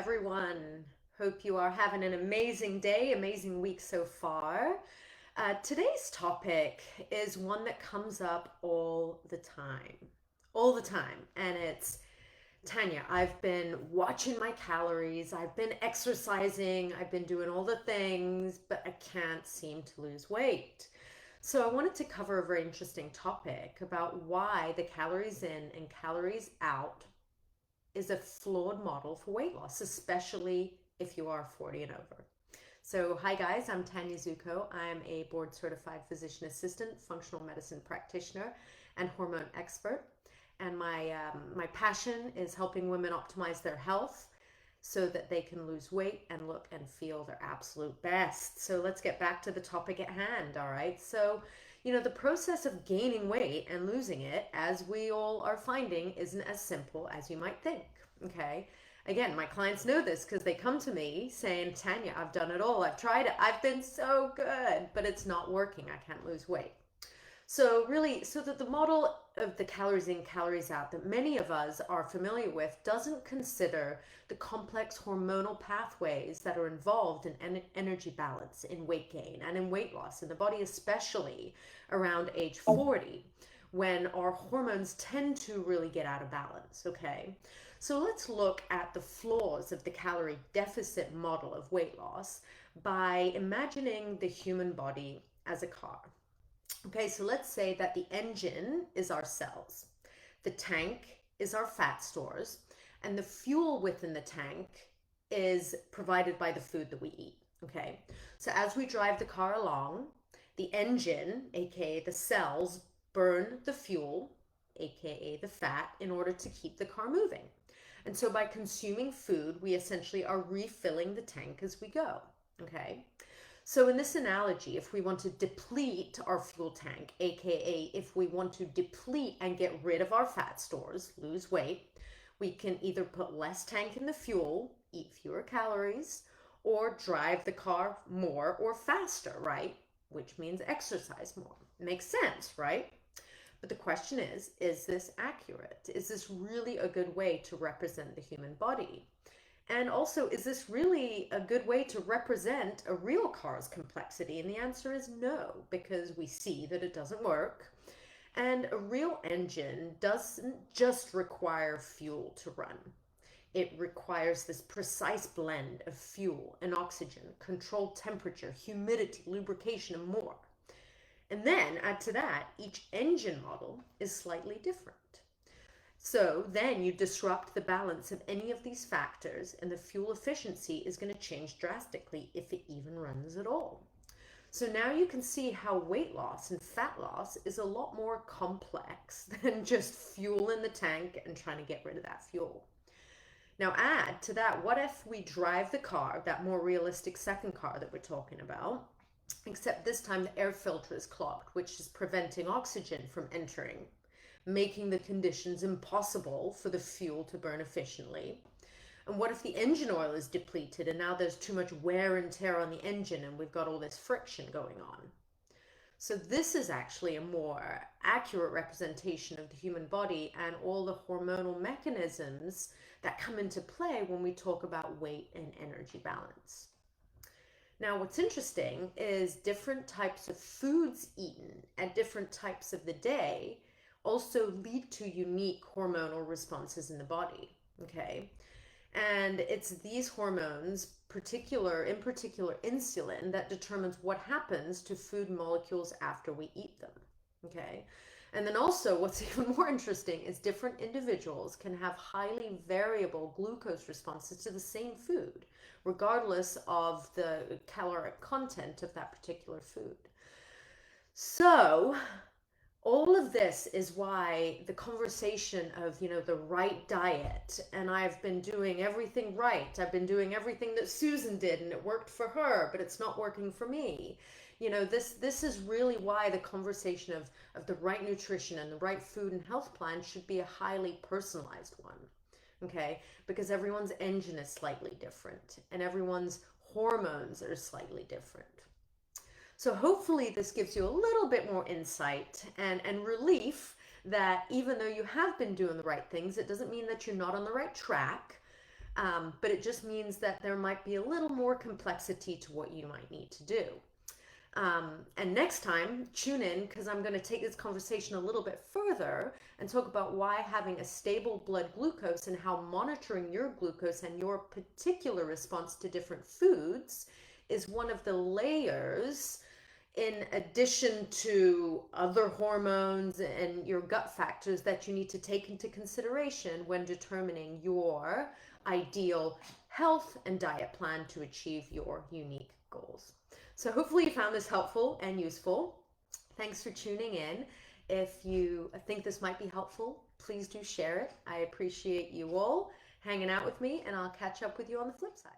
everyone. Hope you are having an amazing day, amazing week so far. Today's topic is one that comes up all the time, and it's Tanya. I've been watching my calories, I've been exercising, I've been doing all the things, but I can't seem to lose weight. So, I wanted to cover a very interesting topic about why the calories in and calories out is a flawed model for weight loss, especially if you are 40 and over. So, hi guys, I'm Tanya Zucco. I'm a board certified physician assistant, functional medicine practitioner, and hormone expert. And my passion is helping women optimize their health so that they can lose weight and look and feel their absolute best. So let's get back to the topic at hand, all right? So, the process of gaining weight and losing it, as we all are finding, isn't as simple as you might think, okay? Again, my clients know this because they come to me saying, Tanya, I've done it all. I've tried it. I've been so good, but it's not working. I can't lose weight. So really, so that the model of the calories in, calories out that many of us are familiar with doesn't consider the complex hormonal pathways that are involved in energy balance, in weight gain, and in weight loss in the body, especially around age 40, when our hormones tend to really get out of balance, okay? So let's look at the flaws of the calorie deficit model of weight loss by imagining the human body as a car. Okay, so let's say that the engine is our cells, the tank is our fat stores, and the fuel within the tank is provided by the food that we eat. Okay, so as we drive the car along, the engine, aka the cells, burn the fuel, aka the fat, in order to keep the car moving. And so by consuming food, we essentially are refilling the tank as we go. Okay. So in this analogy, if we want to deplete our fuel tank, aka if we want to deplete and get rid of our fat stores, lose weight, we can either put less tank in the fuel, eat fewer calories, or drive the car more or faster, right? Which means exercise more. Makes sense, right? But the question is this accurate? Is this really a good way to represent the human body? And also, is this really a good way to represent a real car's complexity? And the answer is no, because we see that it doesn't work. And a real engine doesn't just require fuel to run. It requires this precise blend of fuel and oxygen, controlled temperature, humidity, lubrication, and more. And then add to that, each engine model is slightly different. So then you disrupt the balance of any of these factors, and the fuel efficiency is going to change drastically if it even runs at all. So now you can see how weight loss and fat loss is a lot more complex than just fuel in the tank and trying to get rid of that fuel. Now add to that, what if we drive the car, that more realistic second car that we're talking about, except this time the air filter is clogged, which is preventing oxygen from entering, making the conditions impossible for the fuel to burn efficiently. And what if the engine oil is depleted and now there's too much wear and tear on the engine and we've got all this friction going on? So this is actually a more accurate representation of the human body and all the hormonal mechanisms that come into play when we talk about weight and energy balance. Now, what's interesting is different types of foods eaten at different types of the day also lead to unique hormonal responses in the body, okay? And it's these hormones, in particular insulin, that determines what happens to food molecules after we eat them, okay? And then also what's even more interesting is different individuals can have highly variable glucose responses to the same food, regardless of the caloric content of that particular food. So all of this is why the conversation of, the right diet, and I've been doing everything right. I've been doing everything that Susan did and it worked for her, but it's not working for me. This is really why the conversation of the right nutrition and the right food and health plan should be a highly personalized one. Okay? Because everyone's engine is slightly different and everyone's hormones are slightly different. So hopefully this gives you a little bit more insight and relief that even though you have been doing the right things, it doesn't mean that you're not on the right track. But it just means that there might be a little more complexity to what you might need to do. And next time, tune in, because I'm going to take this conversation a little bit further and talk about why having a stable blood glucose and how monitoring your glucose and your particular response to different foods is one of the layers, in addition to other hormones and your gut factors, that you need to take into consideration when determining your ideal health and diet plan to achieve your unique goals. So hopefully you found this helpful and useful. Thanks for tuning in. If you think this might be helpful, please do share it. I appreciate you all hanging out with me, and I'll catch up with you on the flip side.